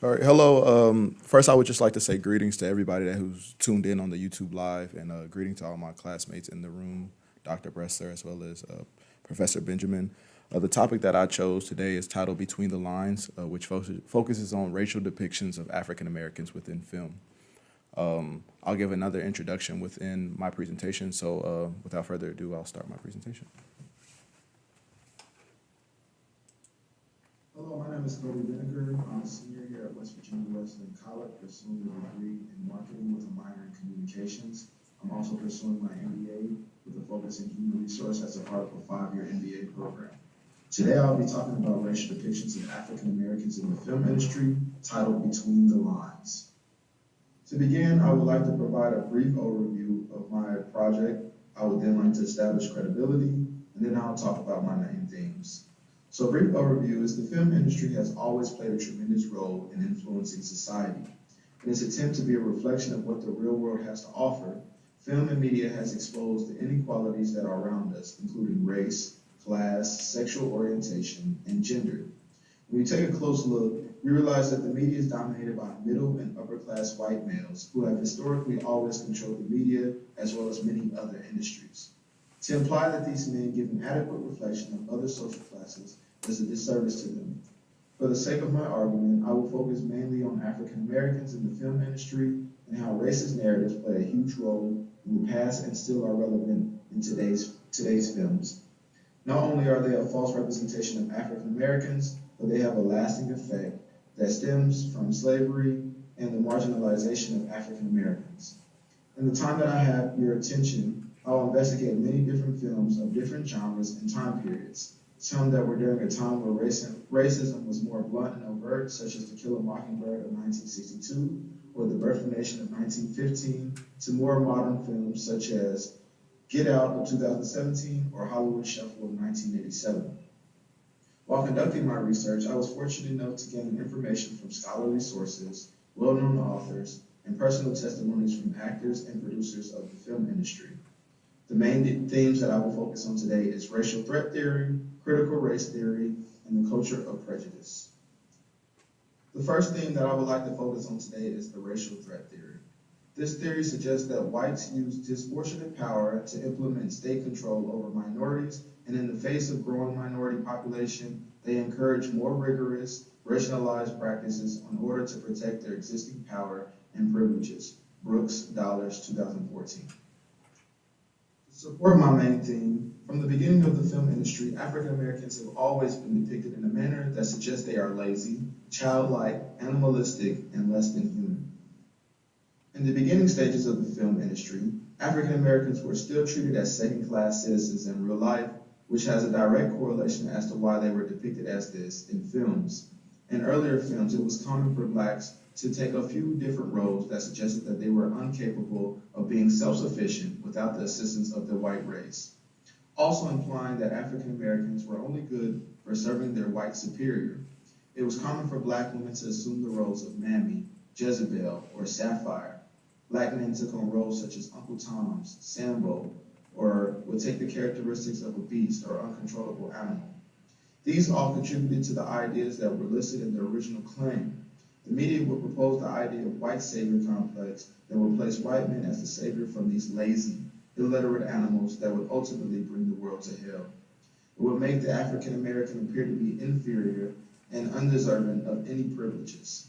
All right, hello. First, I would just like to say greetings to everybody who's tuned in on the YouTube live, and greeting to all my classmates in the room, Dr. Bressler, as well as Professor Benjamin. The topic that I chose today is titled "Between the Lines," which focuses on racial depictions of African Americans within film. I'll give another introduction within my presentation, so without further ado, I'll start my presentation. Hello, my name is Vinegar. I'm a senior here at West Virginia Wesleyan College, pursuing a degree in marketing with a minor in communications. I'm also pursuing my MBA with a focus in human resource as a part of a 5-year MBA program. Today, I'll be talking about racial depictions of African Americans in the film industry, titled Between the Lines. To begin, I would like to provide a brief overview of my project. I would then like to establish credibility, and then I'll talk about my main themes. So a brief overview is the film industry has always played a tremendous role in influencing society. In its attempt to be a reflection of what the real world has to offer, film and media has exposed the inequalities that are around us, including race, class, sexual orientation, and gender. When we take a close look, we realize that the media is dominated by middle and upper class white males who have historically always controlled the media as well as many other industries. To imply that these men give an adequate reflection of other social classes is a disservice to them. For the sake of my argument, I will focus mainly on African Americans in the film industry and how racist narratives play a huge role in the past and still are relevant in today's films. Not only are they a false representation of African Americans, but they have a lasting effect that stems from slavery and the marginalization of African Americans. In the time that I have your attention, I'll investigate many different films of different genres and time periods. Some that were during a time where racism was more blunt and overt, such as To Kill a Mockingbird of 1962, or The Birth of a Nation of 1915, to more modern films such as Get Out of 2017 or Hollywood Shuffle of 1987. While conducting my research, I was fortunate enough to gain information from scholarly sources, well-known authors, and personal testimonies from actors and producers of the film industry. The main themes that I will focus on today is racial threat theory, critical race theory, and the culture of prejudice. The first theme that I would like to focus on today is the racial threat theory. This theory suggests that whites use disproportionate power to implement state control over minorities, and in the face of growing minority population, they encourage more rigorous, racialized practices in order to protect their existing power and privileges. Brooks, Dollars, 2014. To support my main theme, from the beginning of the film industry, African Americans have always been depicted in a manner that suggests they are lazy, childlike, animalistic, and less than human. In the beginning stages of the film industry, African Americans were still treated as second-class citizens in real life, which has a direct correlation as to why they were depicted as this in films. In earlier films, it was common for blacks to take a few different roles that suggested that they were incapable of being self-sufficient without the assistance of the white race, also implying that African Americans were only good for serving their white superior. It was common for black women to assume the roles of Mammy, Jezebel, or Sapphire. Black men took on roles such as Uncle Tom's, Sambo, or would take the characteristics of a beast or uncontrollable animal. These all contributed to the ideas that were listed in the original claim. The media would propose the idea of white savior complex that would place white men as the savior from these lazy, illiterate animals that would ultimately bring the world to hell. It would make the African American appear to be inferior and undeserving of any privileges.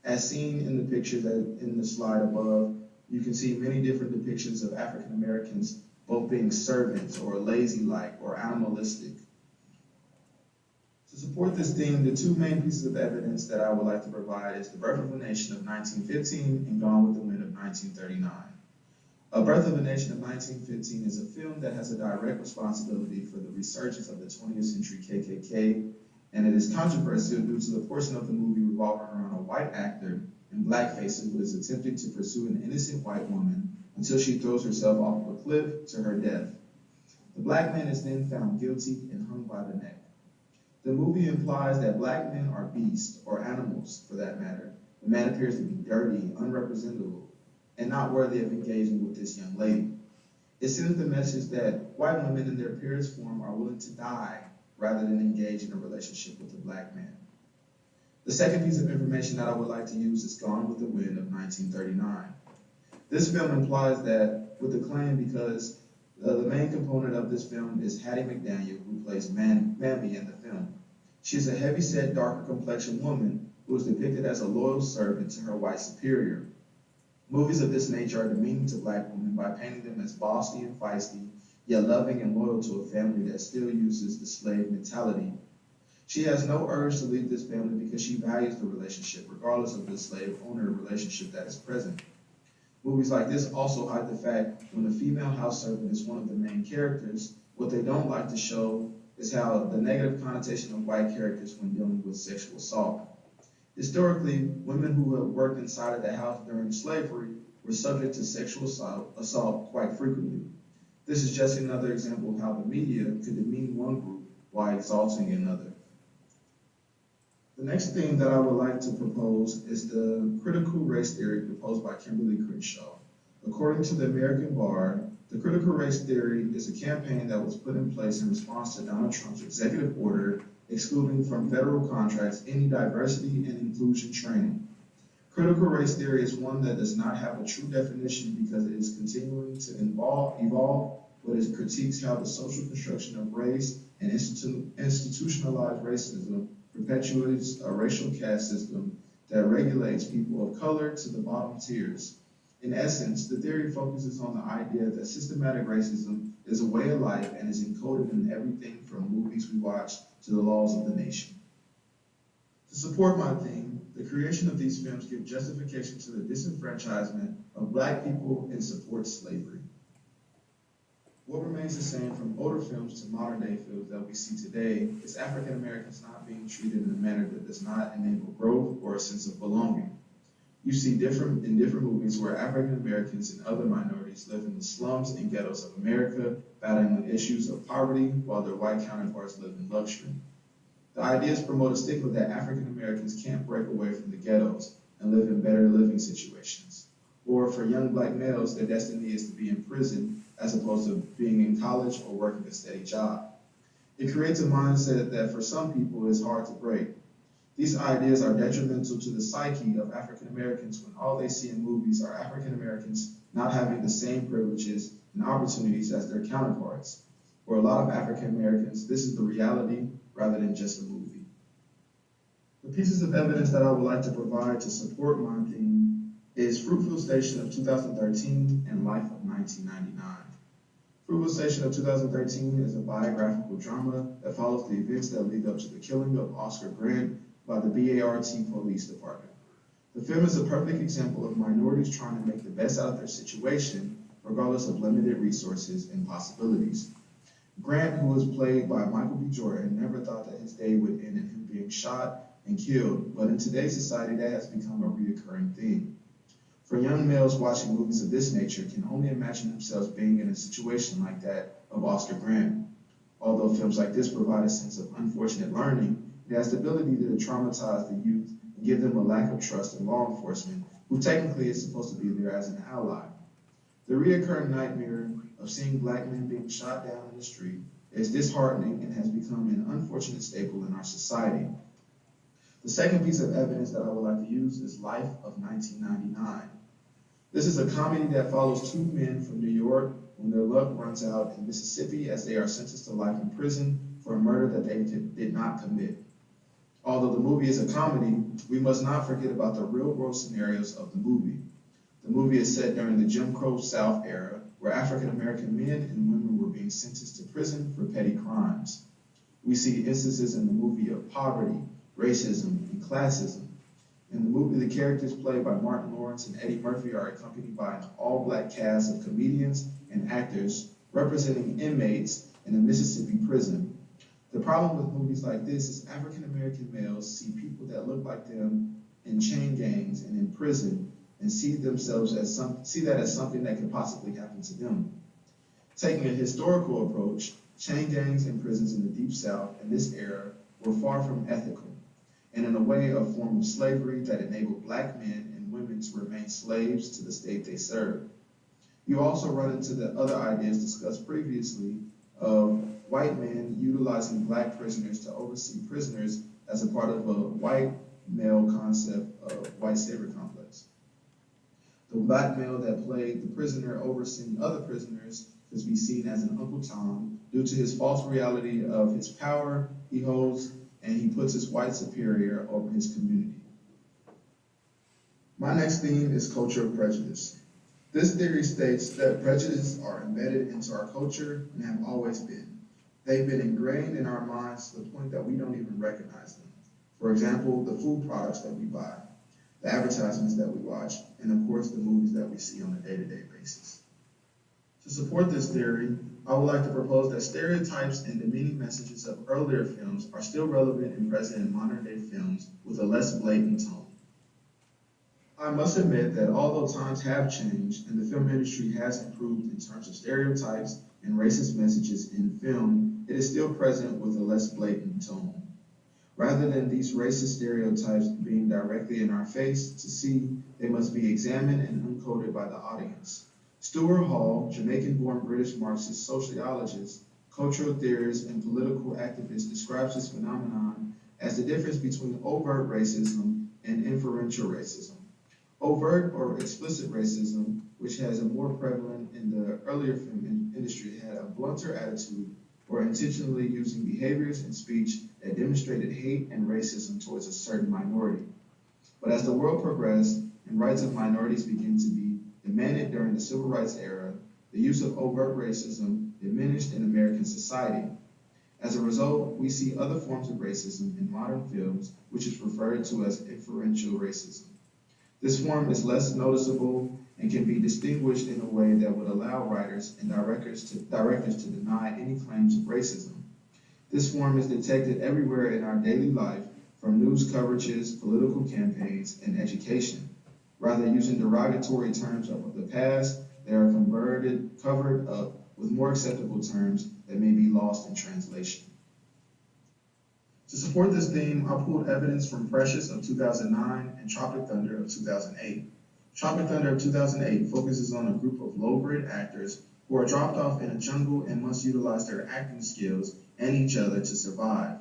As seen in the picture that in the slide above, you can see many different depictions of African Americans both being servants or lazy-like or animalistic. To support this theme, the two main pieces of evidence that I would like to provide is The Birth of a Nation of 1915 and Gone with the Wind of 1939. A Birth of a Nation of 1915 is a film that has a direct responsibility for the resurgence of the 20th century KKK, and it is controversial due to the portion of the movie revolving around a white actor in blackface who is attempting to pursue an innocent white woman until she throws herself off of a cliff to her death. The black man is then found guilty and hung by the neck. The movie implies that black men are beasts, or animals for that matter. The man appears to be dirty, unrepresentable, and not worthy of engaging with this young lady. It sends the message that white women in their purest form are willing to die rather than engage in a relationship with a black man. The second piece of information that I would like to use is Gone with the Wind of 1939. This film implies that with the claim because the main component of this film is Hattie McDaniel, who plays Mammy in the film. She is a heavy-set, darker complexioned woman who is depicted as a loyal servant to her white superior. Movies of this nature are demeaning to black women by painting them as bossy and feisty, yet loving and loyal to a family that still uses the slave mentality. She has no urge to leave this family because she values the relationship, regardless of the slave-owner relationship that is present. Movies like this also hide the fact when the female house servant is one of the main characters, what they don't like to show is how the negative connotation of white characters when dealing with sexual assault. Historically, women who have worked inside of the house during slavery were subject to sexual assault quite frequently. This is just another example of how the media could demean one group while exalting another. The next thing that I would like to propose is the critical race theory proposed by Kimberly Crenshaw. According to the American Bar, the critical race theory is a campaign that was put in place in response to Donald Trump's executive order excluding from federal contracts any diversity and inclusion training. Critical race theory is one that does not have a true definition because it is continuing to evolve, but it critiques how the social construction of race and institutionalized racism perpetuates a racial caste system that regulates people of color to the bottom tiers. In essence, the theory focuses on the idea that systematic racism is a way of life and is encoded in everything from movies we watch to the laws of the nation. To support my theme, the creation of these films give justification to the disenfranchisement of black people and supports slavery. What remains the same from older films to modern day films that we see today is African Americans not being treated in a manner that does not enable growth or a sense of belonging. You see in different movies where African Americans and other minorities live in the slums and ghettos of America, battling the issues of poverty while their white counterparts live in luxury. The ideas promote a stigma that African Americans can't break away from the ghettos and live in better living situations. Or for young black males, their destiny is to be in prison as opposed to being in college or working a steady job. It creates a mindset that for some people is hard to break. These ideas are detrimental to the psyche of African Americans when all they see in movies are African Americans not having the same privileges and opportunities as their counterparts. For a lot of African Americans, this is the reality rather than just a movie. The pieces of evidence that I would like to provide to support my theme is Fruitville Station of 2013 and Life of 1999. Fruitville Station of 2013 is a biographical drama that follows the events that lead up to the killing of Oscar Grant by the BART Police Department. The film is a perfect example of minorities trying to make the best out of their situation, regardless of limited resources and possibilities. Grant, who was played by Michael B. Jordan, never thought that his day would end in him being shot and killed, but in today's society, that has become a reoccurring theme. For young males watching movies of this nature can only imagine themselves being in a situation like that of Oscar Grant. Although films like this provide a sense of unfortunate learning, it has the ability to traumatize the youth and give them a lack of trust in law enforcement, who technically is supposed to be there as an ally. The reoccurring nightmare of seeing black men being shot down in the street is disheartening and has become an unfortunate staple in our society. The second piece of evidence that I would like to use is Life of 1999. This is a comedy that follows two men from New York when their luck runs out in Mississippi as they are sentenced to life in prison for a murder that they did not commit. Although the movie is a comedy, we must not forget about the real-world scenarios of the movie. The movie is set during the Jim Crow South era, where African-American men and women were being sentenced to prison for petty crimes. We see instances in the movie of poverty, racism, and classism. In the movie, the characters played by Martin Lawrence and Eddie Murphy are accompanied by an all-black cast of comedians and actors representing inmates in a Mississippi prison. The problem with movies like this is African-American males see people that look like them in chain gangs and in prison and see that as something that could possibly happen to them. Taking a historical approach, chain gangs and prisons in the Deep South in this era were far from ethical, and in a way a form of slavery that enabled black men and women to remain slaves to the state they served. You also run into the other ideas discussed previously of white men utilizing black prisoners to oversee prisoners as a part of a white male concept of white savior complex. The black male that played the prisoner overseeing other prisoners could be seen as an Uncle Tom due to his false reality of his power he holds, and he puts his white superior over his community. My next theme is culture of prejudice. This theory states that prejudices are embedded into our culture and have always been. They've been ingrained in our minds to the point that we don't even recognize them. For example, the food products that we buy, the advertisements that we watch, and of course the movies that we see on a day-to-day basis. To support this theory, I would like to propose that stereotypes and demeaning messages of earlier films are still relevant and present in modern-day films with a less blatant tone. I must admit that although times have changed and the film industry has improved in terms of stereotypes and racist messages in film, it is still present with a less blatant tone. Rather than these racist stereotypes being directly in our face to see, they must be examined and uncoded by the audience. Stuart Hall, Jamaican-born British Marxist sociologist, cultural theorist, and political activist, describes this phenomenon as the difference between overt racism and inferential racism. Overt or explicit racism, which has a more prevalent in the earlier film industry, had a blunter attitude or intentionally using behaviors and speech that demonstrated hate and racism towards a certain minority. But as the world progressed and rights of minorities began to be demanded during the civil rights era, the use of overt racism diminished in American society. As a result, we see other forms of racism in modern films, which is referred to as inferential racism. This form is less noticeable and can be distinguished in a way that would allow writers and directors to deny any claims of racism. This form is detected everywhere in our daily life, from news coverages, political campaigns, and education. Rather using derogatory terms of the past, they are covered up with more acceptable terms that may be lost in translation. To support this theme, I pulled evidence from Precious of 2009 and Tropic Thunder of 2008. Tropic Thunder of 2008 focuses on a group of low-grade actors who are dropped off in a jungle and must utilize their acting skills and each other to survive.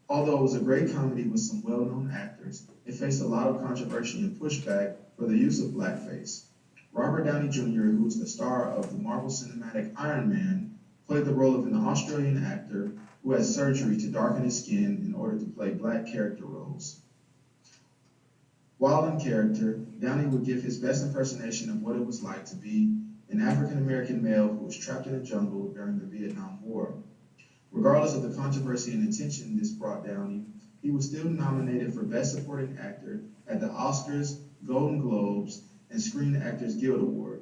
Although it was a great comedy with some well-known actors, it faced a lot of controversy and pushback for the use of blackface. Robert Downey Jr., who is the star of the Marvel Cinematic Iron Man, played the role of an Australian actor who had surgery to darken his skin in order to play black character roles. While in character, Downey would give his best impersonation of what it was like to be an African-American male who was trapped in a jungle during the Vietnam War. Regardless of the controversy and attention this brought Downey, he was still nominated for Best Supporting Actor at the Oscars, Golden Globes, and Screen Actors Guild Award.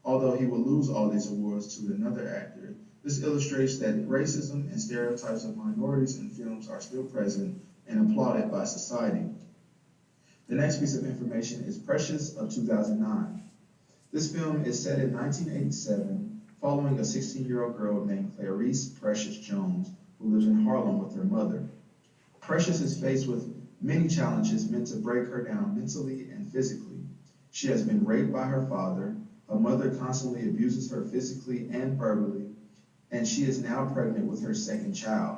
Although he will lose all these awards to another actor, this illustrates that racism and stereotypes of minorities in films are still present and applauded by society. The next piece of information is Precious of 2009. This film is set in 1987, following a 16-year-old girl named Clarice Precious Jones, who lives in Harlem with her mother. Precious is faced with many challenges meant to break her down mentally and physically. She has been raped by her father, her mother constantly abuses her physically and verbally, and she is now pregnant with her second child.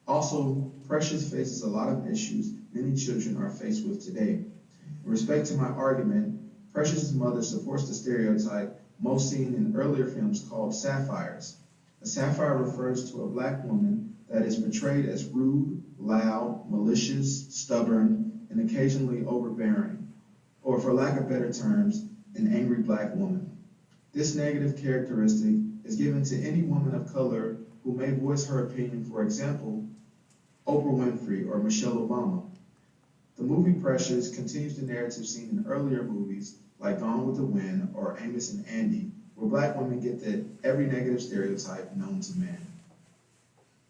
Also, Precious faces a lot of issues many children are faced with today. In respect to my argument, Precious's mother supports the stereotype most seen in earlier films called sapphires. A sapphire refers to a black woman that is portrayed as rude, loud, malicious, stubborn, and occasionally overbearing, or for lack of better terms, an angry black woman. This negative characteristic is given to any woman of color who may voice her opinion, for example, Oprah Winfrey or Michelle Obama. The movie Precious continues the narrative seen in earlier movies like Gone with the Wind or Amos and Andy, where black women get every negative stereotype known to man.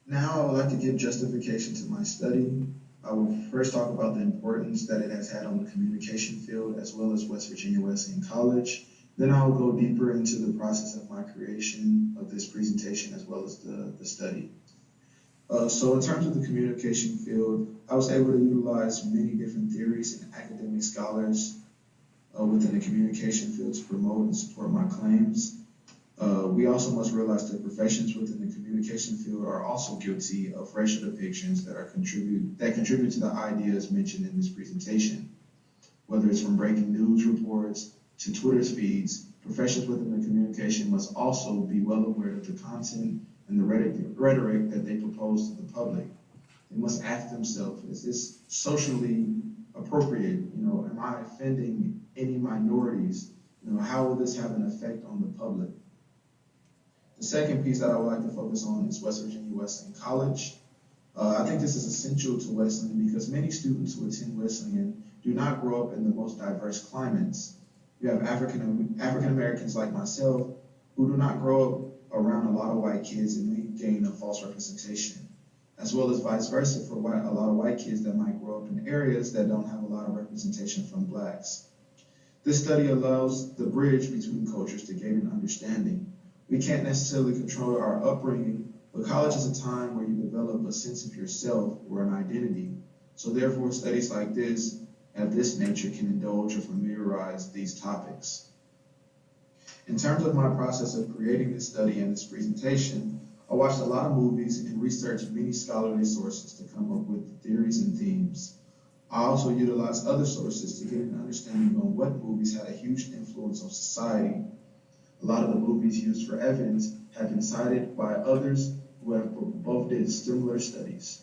Now I would like to give justification to my study. I will first talk about the importance that it has had on the communication field as well as West Virginia Wesleyan College. Then I will go deeper into the process of my creation of this presentation as well as the study. So in terms of the communication field, I was able to utilize many different theories and academic scholars within the communication field to promote and support my claims. We also must realize that professions within the communication field are also guilty of racial depictions that contribute to the ideas mentioned in this presentation. Whether it's from breaking news reports to Twitter's feeds, professions within the communication must also be well aware of the content and the rhetoric that they propose to the public. They must ask themselves, is this socially appropriate? Am I offending any minorities? How will this have an effect on the public? The second piece that I would like to focus on is West Virginia Wesleyan College. I think this is essential to Wesleyan because many students who attend Wesleyan do not grow up in the most diverse climates. You have African Americans like myself who do not grow up around a lot of white kids and may gain a false representation, as well as vice versa for a lot of white kids that might grow up in areas that don't have a lot of representation from blacks. This study allows the bridge between cultures to gain an understanding. We can't necessarily control our upbringing, but college is a time where you develop a sense of yourself or an identity. So therefore, studies like this of this nature can indulge or familiarize these topics. In terms of my process of creating this study and this presentation, I watched a lot of movies and researched many scholarly sources to come up with theories and themes. I also utilized other sources to get an understanding on what movies had a huge influence on society. A lot of the movies used for evidence have been cited by others who have both did similar studies.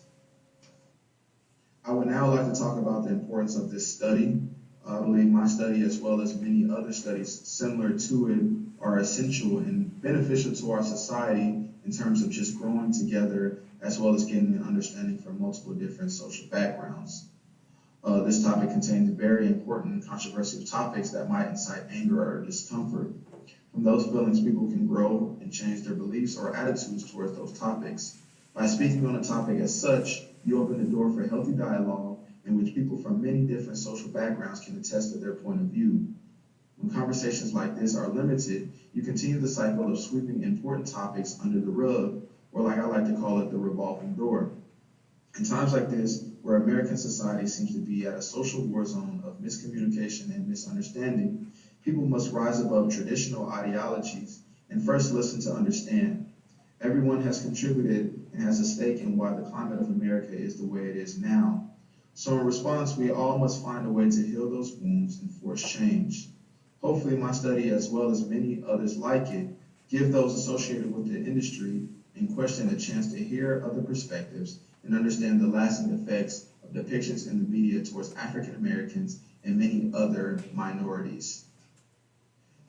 I would now like to talk about the importance of this study. I believe my study, as well as many other studies similar to it, are essential and beneficial to our society in terms of just growing together, as well as getting an understanding from multiple different social backgrounds. This topic contains very important and controversial topics that might incite anger or discomfort. From those feelings, people can grow and change their beliefs or attitudes towards those topics. By speaking on a topic as such, you open the door for healthy dialogue in which people from many different social backgrounds can attest to their point of view. When conversations like this are limited, you continue the cycle of sweeping important topics under the rug, or like I like to call it, the revolving door. In times like this, where American society seems to be at a social war zone of miscommunication and misunderstanding, people must rise above traditional ideologies and first listen to understand. Everyone has contributed and has a stake in why the climate of America is the way it is now. So in response, we all must find a way to heal those wounds and force change. Hopefully my study, as well as many others like it, give those associated with the industry in question a chance to hear other perspectives and understand the lasting effects of depictions in the media towards African Americans and many other minorities.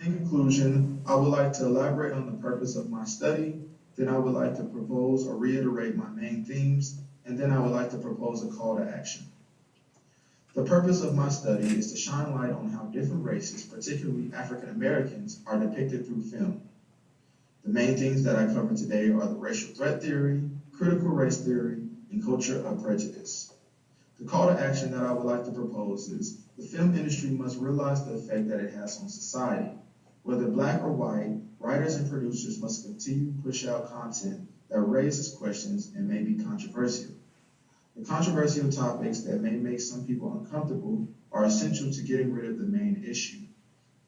In conclusion, I would like to elaborate on the purpose of my study, then I would like to propose or reiterate my main themes, and then I would like to propose a call to action. The purpose of my study is to shine light on how different races, particularly African Americans, are depicted through film. The main things that I cover today are the racial threat theory, critical race theory, and culture of prejudice. The call to action that I would like to propose is the film industry must realize the effect that it has on society. Whether black or white, writers and producers must continue to push out content that raises questions and may be controversial. The controversial topics that may make some people uncomfortable are essential to getting rid of the main issue.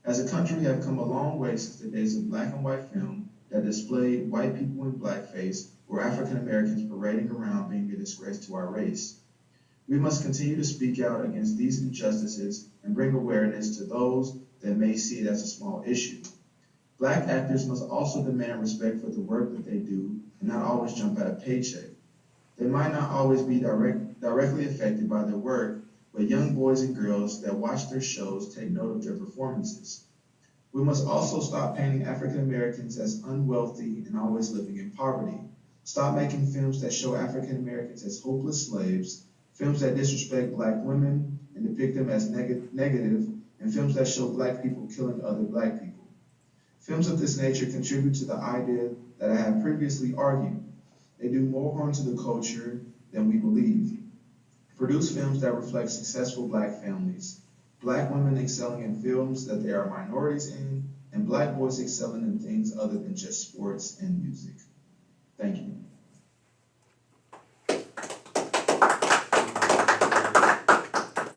As a country, we have come a long way since the days of black and white film that displayed white people in blackface or African Americans parading around being a disgrace to our race. We must continue to speak out against these injustices and bring awareness to those that may see it as a small issue. Black actors must also demand respect for the work that they do and not always jump at a paycheck. They might not always be directly affected by their work, but young boys and girls that watch their shows take note of their performances. We must also stop painting African Americans as unwealthy and always living in poverty. Stop making films that show African Americans as hopeless slaves, films that disrespect black women and depict them as negative, and films that show black people killing other black people. Films of this nature contribute to the idea that I have previously argued. They do more harm to the culture than we believe. Produce films that reflect successful black families, black women excelling in films that they are minorities in, and black boys excelling in things other than just sports and music. Thank you.